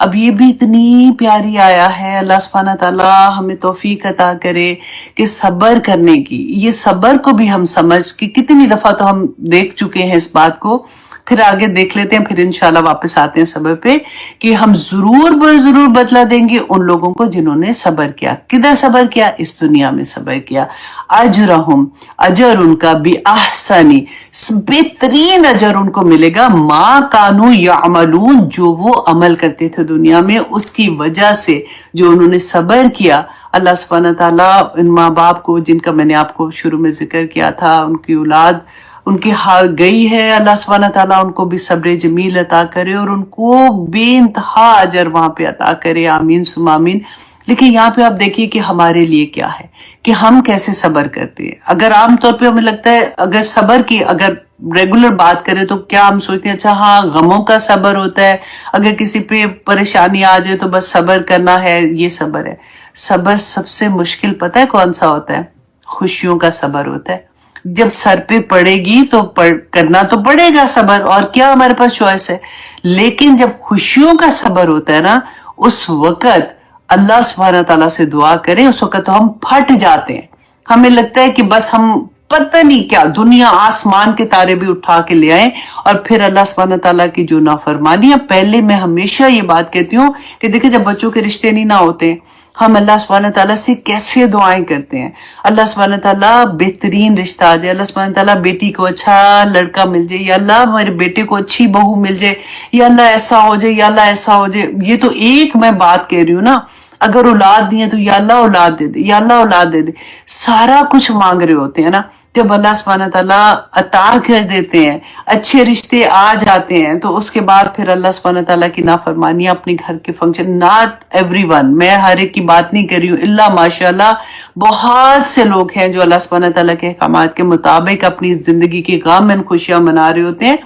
अब ये भी इतनी प्यारी आया है, अल्लाह सुब्हानहू व तआला हमें तौफीक अता करे कि सबर करने की, ये सबर को भी हम समझ कि कितनी दफा तो हम देख चुके हैं इस बात को, फिर आगे देख लेते हैं, फिर इंशाल्लाह वापस आते हैं सबर पे कि हम जरूर बदला देंगे उन लोगों को जिन्होंने सबर किया। किधर सबर किया? इस दुनिया में सबर किया। अजरहुम, अजर उनका भी अहसनी, बेहतरीन अजर उनको मिलेगा, मा कानू यामलून, जो वो अमल करते थे दुनिया में, उसकी वजह से जो उन्होंने सबर किया। अल्लाह सुब्हानहू व तआला इन माँ बाप को, जिनका मैंने आपको शुरू में जिक्र किया था, उनकी औलाद उनकी हार गई है, अल्लाह सुब्हानहू व तआला उनको भी सब्र जमील अता करे और उनको बेइंतहा अजर वहां पे अता करे, आमीन सुम आमीन। लेकिन यहाँ पे आप देखिए कि हमारे लिए क्या है कि हम कैसे सबर करते हैं। अगर आमतौर पे हमें लगता है, अगर सबर की अगर रेगुलर बात करें तो क्या हम सोचते हैं, अच्छा हाँ गमों का सबर होता है, अगर किसी पे परेशानी आ जाए तो बस सबर करना है, ये सबर है। सबर सबसे मुश्किल पता है कौन सा होता है? खुशियों का सबर होता है। जब सर पे पड़ेगी तो करना तो पड़ेगा सबर, और क्या हमारे पास चॉइस है। लेकिन जब खुशियों का सबर होता है ना, उस वक्त अल्लाह सुब्हानहू व तआला से दुआ करें, उस वक्त तो हम फट जाते हैं। हमें लगता है कि बस हम पता नहीं क्या दुनिया आसमान के तारे भी उठा के ले आए, और फिर अल्लाह सुब्हानहू व तआला की जो नाफरमानी है। पहले मैं हमेशा ये बात कहती हूँ कि देखिए, जब बच्चों के रिश्ते नहीं ना होते, हम अल्लाह सुब्हानहू व तआला से कैसे दुआएं करते हैं, अल्लाह सुब्हानहू व तआला बेहतरीन रिश्ता आ जाए, अल्लाह सुब्हानहू व तआला बेटी को अच्छा लड़का मिल जाए, या अल्लाह हमारे बेटे को अच्छी बहू मिल जाए, या अल्लाह ऐसा हो जाए, या अल्लाह ऐसा हो जाए। ये तो एक मैं बात कह रही हूँ ना, अगर औलाद नहीं है तो या अल्लाह औलाद दे दे, या अल्लाह औलाद दे दे, सारा कुछ मांग रहे होते हैं ना। जब अल्लाह सुब्हानहू व तआला अता कर देते हैं, अच्छे रिश्ते आ जाते हैं, तो उसके बाद फिर अल्लाह सुब्हानहू व तआला की नाफरमानी अपने घर के फंक्शन, नॉट एवरीवन, मैं हर एक की बात नहीं कर रही हूँ, इल्ला माशाल्लाह बहुत से लोग हैं जो अल्लाह सुब्हानहू व तआला के अहकामात के मुताबिक अपनी जिंदगी की गम एंड खुशियां मना रहे होते हैं।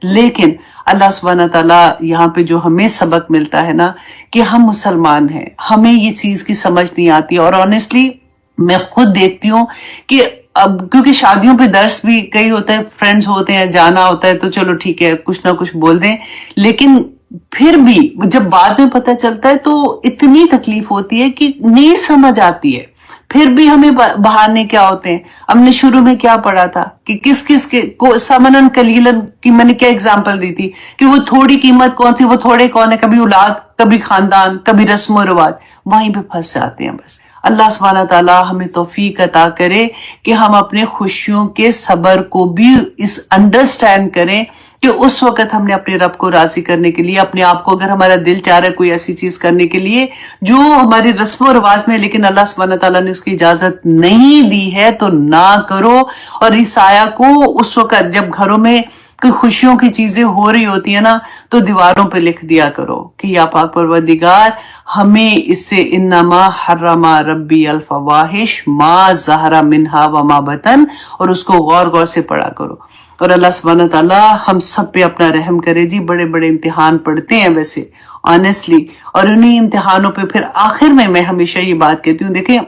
लेकिन अल्लाह सुब्हानहू व तआला यहाँ पे जो हमें सबक मिलता है ना, कि हम मुसलमान हैं, हमें ये चीज की समझ नहीं आती। और ऑनेस्टली मैं खुद देखती हूँ कि अब क्योंकि शादियों पे दर्स भी कई होता है, फ्रेंड्स होते हैं, जाना होता है, तो चलो ठीक है कुछ ना कुछ बोल दें, लेकिन फिर भी जब बाद में पता चलता है तो इतनी तकलीफ होती है कि नहीं समझ आती है। फिर भी हमें बहाने क्या होते हैं। हमने शुरू में क्या पढ़ा था कि किस किस के को समनन कलीलन की मैंने क्या एग्जांपल दी थी कि वो थोड़ी कीमत कौन सी, वो थोड़े कौन है, कभी औलाद, कभी खानदान, कभी रस्म रिवाज, वहीं पे फंस जाते हैं बस। अल्लाह सुब्हानहू व तआला हमें तौफीक अता करे कि हम अपने खुशियों के सबर को भी इस अंडरस्टैंड करें कि उस वक्त हमने अपने रब को राजी करने के लिए, अपने आप को अगर हमारा दिल चाह रहा है कोई ऐसी चीज करने के लिए जो हमारी रस्म और रिवाज में, लेकिन अल्लाह सुब्हानहू व तआला ने उसकी इजाजत नहीं दी है, तो ना करो। और इस आया को उस वक्त जब घरों में कि खुशियों की चीजें हो रही होती है ना, तो दीवारों पे लिख दिया करो कि या पाक परवरदिगार हमें इससे इन्नमा हर्रमा रब्बी अल फवाहिश मा ज़हरा मिन्हा व मा बतन, और उसको गौर गौर से पढ़ा करो। और अल्लाह सुब्हानहू व तआला हम सब पे अपना रहम करे जी। बड़े बड़े इम्तिहान पढ़ते हैं वैसे ऑनेस्टली, और उन्हीं इम्तिहानों पे फिर आखिर में मैं हमेशा ये बात कहती हूँ, देखिए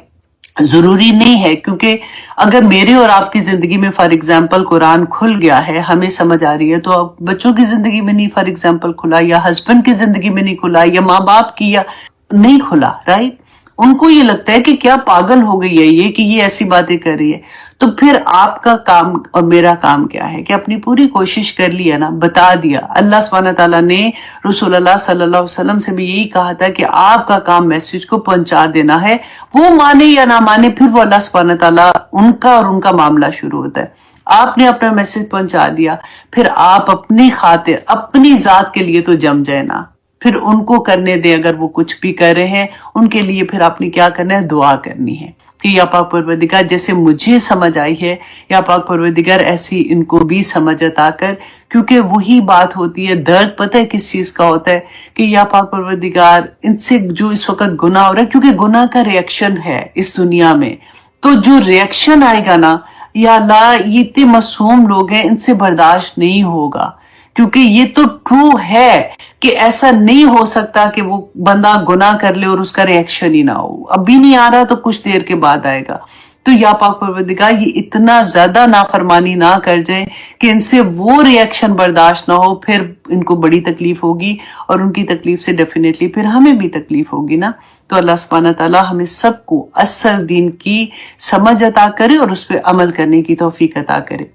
जरूरी नहीं है, क्योंकि अगर मेरे और आपकी जिंदगी में फॉर एग्जाम्पल कुरान खुल गया है, हमें समझ आ रही है, तो अब बच्चों की जिंदगी में नहीं फॉर एग्जाम्पल खुला, या हस्बैंड की जिंदगी में नहीं खुला, या माँ बाप की या नहीं खुला, राइट। उनको ये लगता है कि क्या पागल हो गई है ये कि ये ऐसी बातें कर रही है। तो फिर आपका काम और मेरा काम क्या है कि अपनी पूरी कोशिश कर लिया ना, बता दिया। अल्लाह सुब्हानहू व तआला ने रसूलुल्लाह सल्लल्लाहु अलैहि वसल्लम से भी यही कहा था कि आपका काम मैसेज को पहुंचा देना है, वो माने या ना माने, फिर वो अल्लाह सुब्हानहू व तआला उनका और उनका मामला शुरू होता है। आपने अपना मैसेज पहुंचा दिया, फिर आप अपनी खातिर अपनी जात के लिए तो जम जाए ना, پھر ان کو کرنے دیں اگر وہ کچھ بھی کر رہے ہیں. ان کے لیے پھر آپ نے کیا کرنا ہے, دعا کرنی ہے کہ یا پاک پروردگار جیسے مجھے سمجھ آئی ہے یا پاک پروردگار ایسی ان کو بھی سمجھ عطا کر. کیونکہ وہی بات ہوتی ہے, درد پتہ ہے کس چیز کا ہوتا ہے کہ یا پاک پروردگار ان سے جو اس وقت گناہ ہو رہا ہے, کیونکہ گناہ کا ریئیکشن ہے اس دنیا میں, تو جو ریئیکشن آئے گا نا, یا اللہ یہ اتنے معصوم لوگ ہیں ان سے برداشت نہیں ہوگا. کیونکہ یہ تو ٹرو ہے کہ ایسا نہیں ہو سکتا کہ وہ بندہ گناہ کر لے اور اس کا ریئیکشن ہی نہ ہو. ابھی نہیں آ رہا تو کچھ دیر کے بعد آئے گا. تو یا پاک پروردگار یہ اتنا زیادہ نافرمانی نہ کر جائیں کہ ان سے وہ ریئیکشن برداشت نہ ہو, پھر ان کو بڑی تکلیف ہوگی اور ان کی تکلیف سے ڈیفینیٹلی پھر ہمیں بھی تکلیف ہوگی نا. تو اللہ سبحانہ تعالیٰ ہمیں سب کو اصل دین کی سمجھ عطا کرے اور اس پہ عمل کرنے کی توفیق عطا کرے.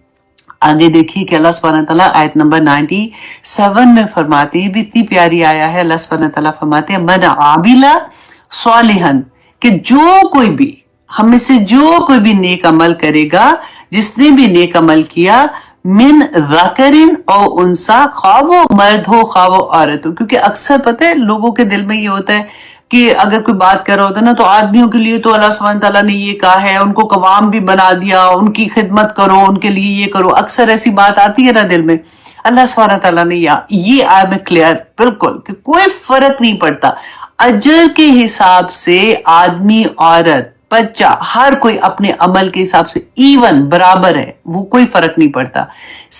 آگے دیکھیے کہ اللہ سبحانہ تعالیٰ آیت نمبر 97 میں فرماتے ہیں, بھی اتنی پیاری آیا ہے. اللہ سبحانہ تعالیٰ فرماتے ہیں من عامل صالحا, کہ جو کوئی بھی ہم میں سے جو کوئی بھی نیک عمل کرے گا, جس نے بھی نیک عمل کیا, من ذکرن او انسا, خواہ وہ مرد ہو خواہ وہ عورت ہو. کیونکہ اکثر پتہ ہے لوگوں کے دل میں یہ ہوتا ہے کہ اگر کوئی بات کر رہا ہوتا ہے نا, تو آدمیوں کے لیے تو اللہ سبحانہ تعالیٰ نے یہ کہا ہے, ان کو قوام بھی بنا دیا, ان کی خدمت کرو, ان کے لیے یہ کرو. اکثر ایسی بات آتی ہے نا دل میں. اللہ سبحانہ تعالیٰ نے یہ آیا میں کلیئر بالکل کہ کوئی فرق نہیں پڑتا. اجر کے حساب سے آدمی عورت بچہ ہر کوئی اپنے عمل کے حساب سے ایون برابر ہے, وہ کوئی فرق نہیں پڑتا.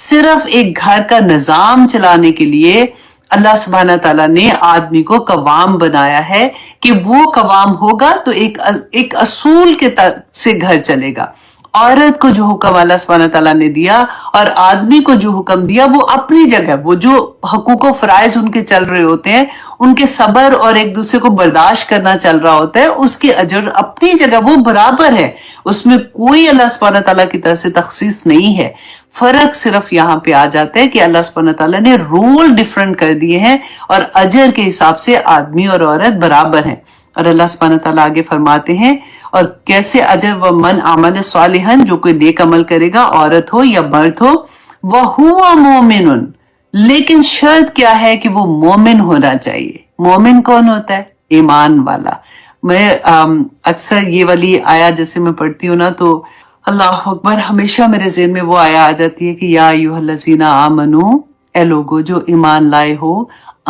صرف ایک گھر کا نظام چلانے کے لیے اللہ سبحانہ تعالیٰ نے آدمی کو قوام بنایا ہے کہ وہ قوام ہوگا تو ایک اصول کے سے گھر چلے گا. عورت کو جو حکم اللہ سبحانہ تعالیٰ نے دیا اور آدمی کو جو حکم دیا وہ اپنی جگہ, وہ جو حقوق و فرائض ان کے چل رہے ہوتے ہیں, ان کے صبر اور ایک دوسرے کو برداشت کرنا چل رہا ہوتا ہے, اس کے اجر اپنی جگہ وہ برابر ہے. اس میں کوئی اللہ سبحانہ تعالیٰ کی طرف سے تخصیص نہیں ہے. فرق صرف یہاں پہ آ جاتا ہے کہ اللہ سبحانہ تعالیٰ نے رول ڈیفرنٹ کر دیے ہیں اور اجر کے حساب سے آدمی اور عورت برابر ہیں. اور اللہ سبحانہ تعالیٰ آگے فرماتے ہیں اور کیسے اجر و من عمل صالحا, جو کوئی نیک عمل کرے گا عورت ہو یا مرد ہو, وَهُوَ مُؤْمِنٌ, لیکن شرط کیا ہے کہ وہ مومن ہونا چاہیے. مومن کون ہوتا ہے؟ ایمان والا. میں اکثر یہ والی آیا جیسے میں پڑھتی ہوں نا تو اللہ اکبر, ہمیشہ میرے ذہن میں وہ آیا آ جاتی ہے کہ یا ایھا الذین آمنو, اے لوگو جو ایمان لائے ہو,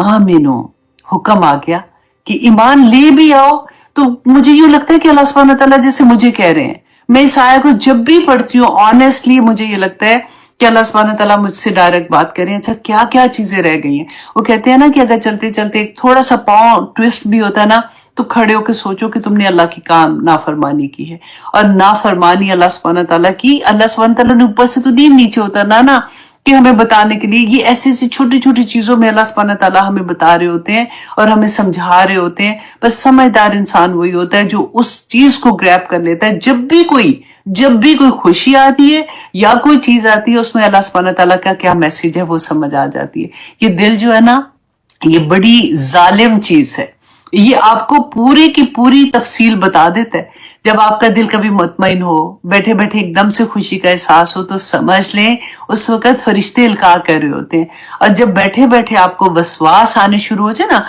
آمنو, حکم آ گیا کہ ایمان لے بھی آؤ. تو مجھے یوں لگتا ہے کہ اللہ سبحانہ تعالیٰ جیسے مجھے کہہ رہے ہیں, میں اس آیت کو جب بھی پڑھتی ہوں آنیسٹلی مجھے یہ لگتا ہے کہ اللہ سبحانہ تعالیٰ مجھ سے ڈائریکٹ بات کریں. اچھا کیا کیا چیزیں رہ گئی ہیں؟ وہ کہتے ہیں نا کہ اگر چلتے چلتے ایک تھوڑا سا پاؤں ٹویسٹ بھی ہوتا ہے نا, تو کھڑے ہو کے سوچو کہ تم نے اللہ کی کام نافرمانی کی ہے. اور نافرمانی اللہ سبحانہ تعالیٰ کی, اللہ سبحانہ تعالیٰ نے اوپر سے تو دین نیچے اترنا نا کہ ہمیں بتانے کے لیے, یہ ایسی ایسی چھوٹی چھوٹی چیزوں میں اللہ سبحانہ تعالیٰ ہمیں بتا رہے ہوتے ہیں اور ہمیں سمجھا رہے ہوتے ہیں. بس سمجھدار انسان وہی ہوتا ہے جو اس چیز کو گریب کر لیتا ہے. جب بھی کوئی خوشی آتی ہے یا کوئی چیز آتی ہے, اس میں اللہ سبحانہ تعالیٰ کا کیا میسج ہے وہ سمجھ آ جاتی ہے. یہ دل جو ہے نا, یہ بڑی ظالم چیز ہے. یہ آپ کو پوری کی پوری تفصیل بتا دیتا ہے. جب آپ کا دل کبھی مطمئن ہو, بیٹھے بیٹھے ایک دم سے خوشی کا احساس ہو, تو سمجھ لیں اس وقت فرشتے القاء کر رہے ہوتے ہیں. اور جب بیٹھے بیٹھے آپ کو وسواس آنے شروع ہو جائے نا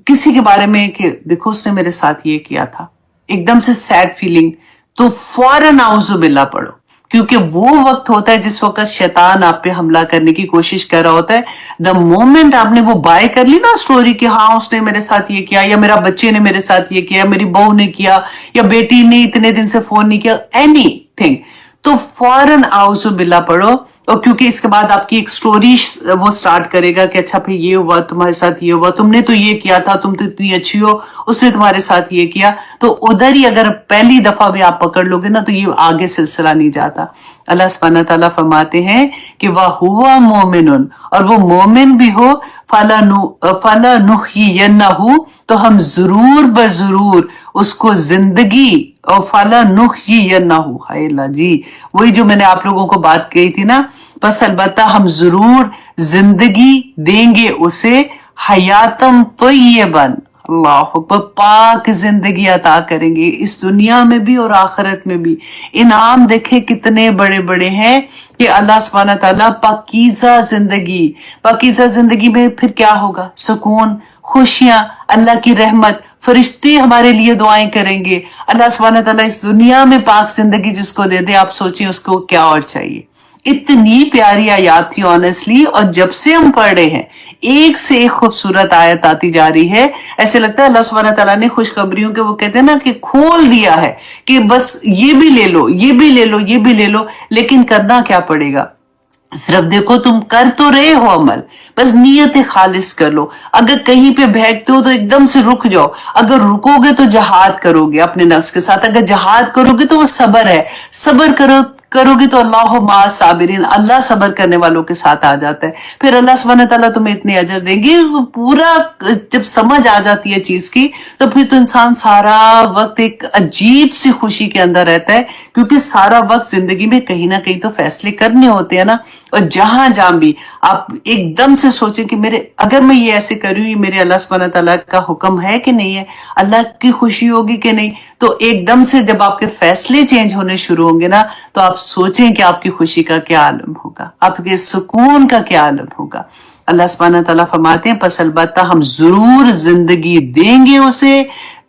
کسی کے بارے میں کہ دیکھو اس نے میرے ساتھ یہ کیا تھا, ایک دم سے سیڈ فیلنگ, تو فوراً اعوذ باللہ پڑھو. کیونکہ وہ وقت ہوتا ہے جس وقت شیطان آپ پہ حملہ کرنے کی کوشش کر رہا ہوتا ہے. دا مومنٹ آپ نے وہ بائی کر لی نا سٹوری کہ ہاں اس نے میرے ساتھ یہ کیا, یا میرا بچے نے میرے ساتھ یہ کیا, میری بہو نے کیا, یا بیٹی نے اتنے دن سے فون نہیں کیا, اینی تھنگ, تو فوراً اعوذ باللہ پڑھو. اور کیونکہ اس کے بعد آپ کی ایک سٹوری وہ سٹارٹ کرے گا کہ اچھا پھر یہ ہوا, تمہارے ساتھ یہ ہوا, تم نے تو یہ کیا تھا, تم تو اتنی اچھی ہو, اس نے تمہارے ساتھ یہ کیا. تو ادھر ہی اگر پہلی دفعہ بھی آپ پکڑ لو گے نا تو یہ آگے سلسلہ نہیں جاتا. اللہ سبحانہ تعالیٰ فرماتے ہیں کہ وَهُوَ مُؤْمِنٌ, اور وہ مومن بھی ہو, فَلَنُحْيِيَنَّهُ, تو ہم ضرور بضرور اس کو زندگی, اور فَلَنُحْيِيَنَّهُ, ہائے اللہ جی, وہی جو میں نے آپ لوگوں کو بات کہی تھی نا, بس البتہ ہم ضرور زندگی دیں گے اسے, حیاتم طیباً, اللہ اکبر, پاک زندگی عطا کریں گے اس دنیا میں بھی اور آخرت میں بھی. انعام دیکھیں کتنے بڑے بڑے ہیں کہ اللہ سبحانہ تعالیٰ پاکیزہ زندگی میں پھر کیا ہوگا؟ سکون, खुशियां, अल्लाह की रहमत, फरिश्ते हमारे लिए दुआएं करेंगे, अल्लाह सुब्हानहू तआला इस दुनिया में पाक जिंदगी जिसको दे दे, आप सोचिए उसको क्या और चाहिए। इतनी प्यारी आयत थी ऑनेस्टली, और जब से हम पढ़ रहे हैं एक से एक खूबसूरत आयत आती जा रही है। ऐसे लगता है अल्लाह सुब्हानहू तआला ने खुशखबरियों के, वो कहते हैं ना कि खोल दिया है कि बस ये भी ले लो, ये भी ले लो, ये भी ले लो, लेकिन करना क्या पड़ेगा? सिर्फ देखो तुम कर तो रहे हो अमल, बस नीयत खालिस कर लो। अगर कहीं पे बहकते हो तो एकदम से रुक जाओ, अगर रुकोगे तो जहाद करोगे अपने नफ्स के साथ, अगर जहाद करोगे तो वो सबर है, सबर करोगे तो अल्लाह मा साबिरीन, अल्लाह सबर करने वालों के साथ आ जाता है। फिर अल्लाह सुब्हानहू तआला तुम्हें इतने अजर देंगे। पूरा जब समझ आ जाती है चीज की, तो फिर तो इंसान सारा वक्त एक अजीब सी खुशी के अंदर रहता है, क्योंकि सारा वक्त जिंदगी में कहीं ना कहीं तो फैसले करने होते हैं ना। और जहां जहां भी आप एकदम से सोचें कि मेरे, अगर मैं ये ऐसे करूँ, ये मेरे अल्लाह सुब्हानहू तआला का हुक्म है कि नहीं है, अल्लाह की खुशी होगी कि नहीं, तो एकदम से जब आपके फैसले चेंज होने शुरू होंगे ना, तो आप सोचें कि आपकी खुशी का क्या आलम होगा, आपके सुकून का क्या आलम होगा। अल्लाह सुब्हानहू तआला फरमाते हैं, पस अलबत्ता हम जरूर जिंदगी देंगे उसे,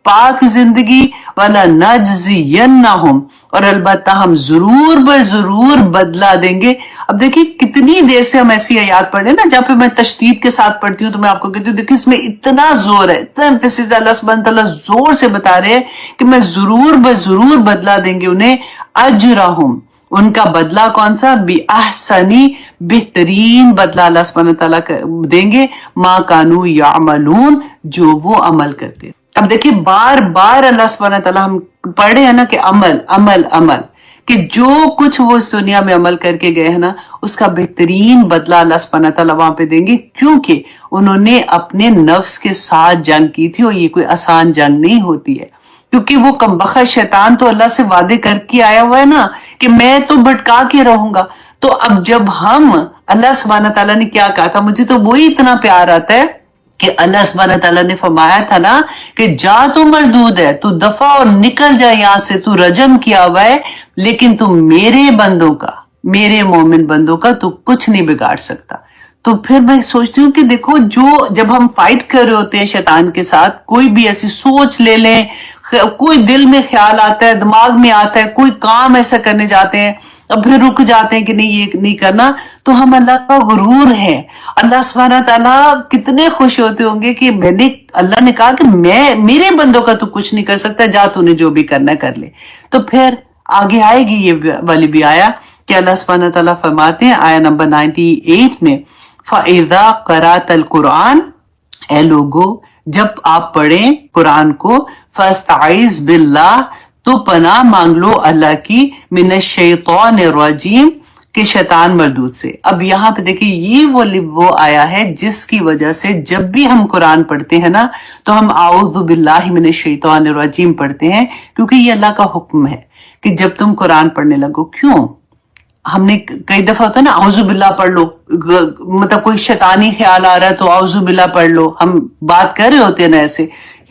पाक जिंदगी, वाला नजज़ियन्नहुम, और अलबत्ता हम जरूर बर जरूर बदला देंगे। अब देखिए कितनी देर से हम ऐसी आयत पढ़ रहे हैं ना, जहाँ पे मैं तशदीद के साथ पढ़ती हूँ तो मैं आपको कहती हूँ देखिए इसमें इतना जोर है, इतना एम्फेसिस, अल्लाह सुब्हानहू तआला जोर से बता रहे हैं कि मैं जरूर बर जरूर बदला देंगे उन्हें, अजरहुम, उनका बदला कौन सा, बि अहसनी, बेहतरीन बदला अल्लाह सुब्हानहू तआला देंगे, मा कानू यामलून, जो वो अमल करते। अब देखिए बार बार अल्लाह सुब्हानहू तआला, हम पढ़ रहे हैं ना कि अमल अमल अमल, कि जो कुछ वो इस दुनिया में अमल करके गए हैं ना, उसका बेहतरीन बदला अल्लाह सुब्हानहू तआला वहां पे देंगे, क्योंकि उन्होंने अपने नफ्स के साथ जंग की थी, और ये कोई आसान जंग नहीं होती है, क्योंकि वो कमबख्त शैतान तो अल्लाह से वादे करके आया हुआ है ना कि मैं तो भटका के रहूंगा। तो अब जब हम, अल्लाह सुब्हानहू तआला ने क्या कहा था, मुझे तो वही इतना प्यार आता है कि अल्लाह सुब्हानहू तआला ने फरमाया था ना कि जा तू मरदूद है, तू दफा और निकल जा यहां से, तू रजम किया हुआ है, लेकिन तू मेरे बंदों का, मेरे मोमिन बंदों का तू कुछ नहीं बिगाड़ सकता। तो फिर मैं सोचती हूँ कि देखो, जो जब हम फाइट कर रहे होते हैं शैतान के साथ, कोई भी ऐसी सोच ले लें, कोई दिल में ख्याल आता है, दिमाग में आता है, कोई काम ऐसा करने जाते हैं, अब फिर रुक जाते हैं कि नहीं ये नहीं करना, तो हम अल्लाह का गुरूर है। अल्लाह सुब्हानहू तआला कितने खुश होते होंगे कि मैंने, अल्लाह ने कहा कि मैं, मेरे बंदों का तू कुछ नहीं कर सकता, जा तूने जो भी करना कर ले। तो फिर आगे आएगी ये वाली भी आया कि अल्लाह सुब्हानहू तआला फरमाते हैं आया नंबर 98 में, फ़इज़ा क़राअतल कुरान, ए लोगो जब आप पढ़ें कुरान को, फस्तईज़ बिल्लाह, तो पनाह मांग लो अल्लाह की, मिनश शैतानिर रजीम, के शैतान मरदूद से। अब यहाँ पे देखिए ये वो आया है जिसकी वजह से जब भी हम कुरान पढ़ते हैं ना, तो हम आऊज़ु बिल्लाहि मिनश शैतानिर रजीम पढ़ते हैं, क्योंकि ये अल्लाह का हुक्म है कि जब तुम कुरान पढ़ने लगो। क्यों? हमने कई दफा होता है ना, आउज़ु बिल्लाह पढ़ लो, मतलब कोई शैतानी ख्याल आ रहा है तो आउज़ु बिल्लाह पढ़ लो, हम बात कर रहे होते हैं ना ऐसे।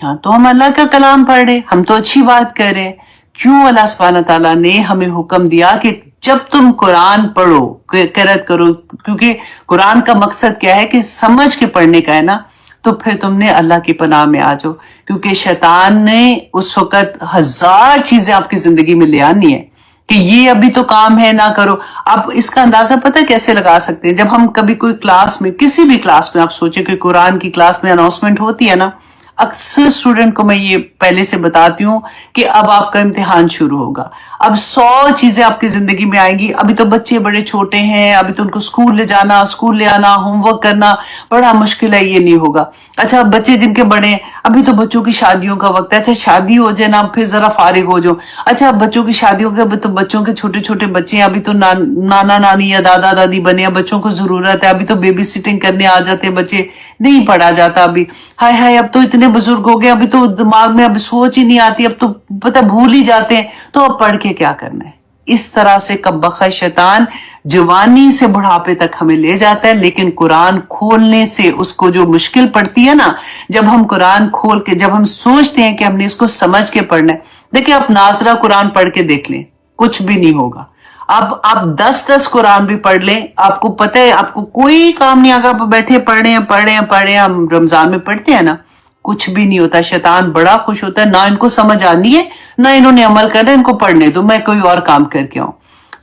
यहाँ तो हम अल्लाह का कलाम पढ़ रहे, हम तो अच्छी बात कर रहे हैं। क्यों अल्लाह सुब्हानहू तआला ने हमें हुक्म दिया कि जब तुम कुरान पढ़ो, किरात करो, क्योंकि कुरान का मकसद क्या है कि समझ के पढ़ने का है ना, तो फिर तुमने अल्लाह की पनाह में आ जाओ, क्योंकि शैतान ने उस वक्त 1000 चीजें आपकी जिंदगी में ले आनी है कि ये अभी तो काम है ना करो। आप इसका अंदाजा पता है कैसे लगा सकते हैं? जब हम कभी कोई क्लास में, किसी भी क्लास में, आप सोचे कि कुरान की क्लास में अनाउंसमेंट होती है ना, अक्सर स्टूडेंट को मैं ये पहले से बताती हूँ कि अब आपका इम्तिहान शुरू होगा, अब 100 चीजें आपकी जिंदगी में आएंगी। अभी तो बच्चे बड़े छोटे हैं, अभी तो उनको स्कूल ले जाना, स्कूल ले आना, होमवर्क करना बड़ा मुश्किल है, ये नहीं होगा। अच्छा बच्चे जिनके बड़े हैं, अभी तो बच्चों की शादियों का वक्त है, अच्छा शादी हो जाए ना, फिर जरा फारिग हो जाओ। अच्छा बच्चों की शादियों के, तो बच्चों के छोटे छोटे बच्चे हैं, अभी तो नाना नानी या दादा दादी बने, अब बच्चों को जरूरत है, अभी तो बेबी सिटिंग करने आ जाते हैं बच्चे, नहीं पढ़ा जाता अभी। हाय हाय अब तो इतने बुजुर्ग हो गए, अभी तो दिमाग में अब सोच ही नहीं आती, अब तो पता भूल ही जाते हैं, तो अब पढ़ के क्या करना है। इस तरह से कमबख्त शैतान जवानी से बुढ़ापे तक हमें ले जाता है, लेकिन कुरान खोलने से उसको जो मुश्किल पड़ती है ना, जब हम कुरान खोल के, जब हम सोचते हैं कि हमने इसको समझ के पढ़ना है, देखिए आप नाजरा कुरान पढ़ के देख लें, कुछ भी नहीं होगा। अब आप 10-10 कुरान भी पढ़ लें, आपको पता है आपको कोई काम नहीं आगा, आप बैठे पढ़ रहे हैं। हम रमजान में पढ़ते हैं ना, कुछ भी नहीं होता, शैतान बड़ा खुश होता है, ना इनको समझ आनी है ना इन्होंने अमल करना है, इनको पढ़ने दो, मैं कोई और काम करके आऊं।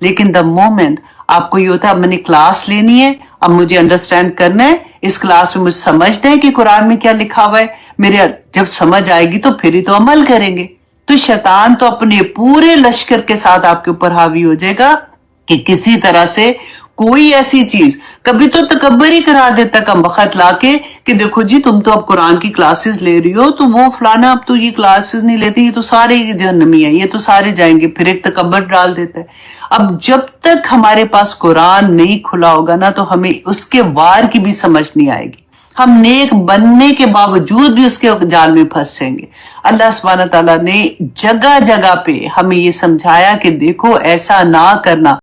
लेकिन द मोमेंट आपको ये होता है अब मैंने क्लास लेनी है, अब मुझे अंडरस्टैंड करना है, इस क्लास में मुझे समझना है कि कुरान में क्या लिखा हुआ है, मेरे जब समझ आएगी तो फिर ही तो अमल करेंगे। तो शैतान तो अपने पूरे लश्कर के साथ आपके ऊपर हावी हो जाएगा कि किसी तरह से कोई ऐसी चीज, कभी तो तकब्बर ही करा देता कम वक्त लाके कि देखो जी तुम तो अब कुरान की क्लासेस ले रही हो, तो वो फलाना अब तो ये क्लासेस नहीं लेती, ये तो सारे जहन्नमी है, ये तो सारे जाएंगे, फिर एक तकब्बर डाल देता है। अब जब तक हमारे पास कुरान नहीं खुला होगा ना, तो हमें उसके वार की भी समझ नहीं आएगी, हम नेक बनने के बावजूद भी उसके जाल में फंस जाएंगे। अल्लाह सुब्हानहू तआला ने जगह जगह पे हमें ये समझाया कि देखो ऐसा ना करना।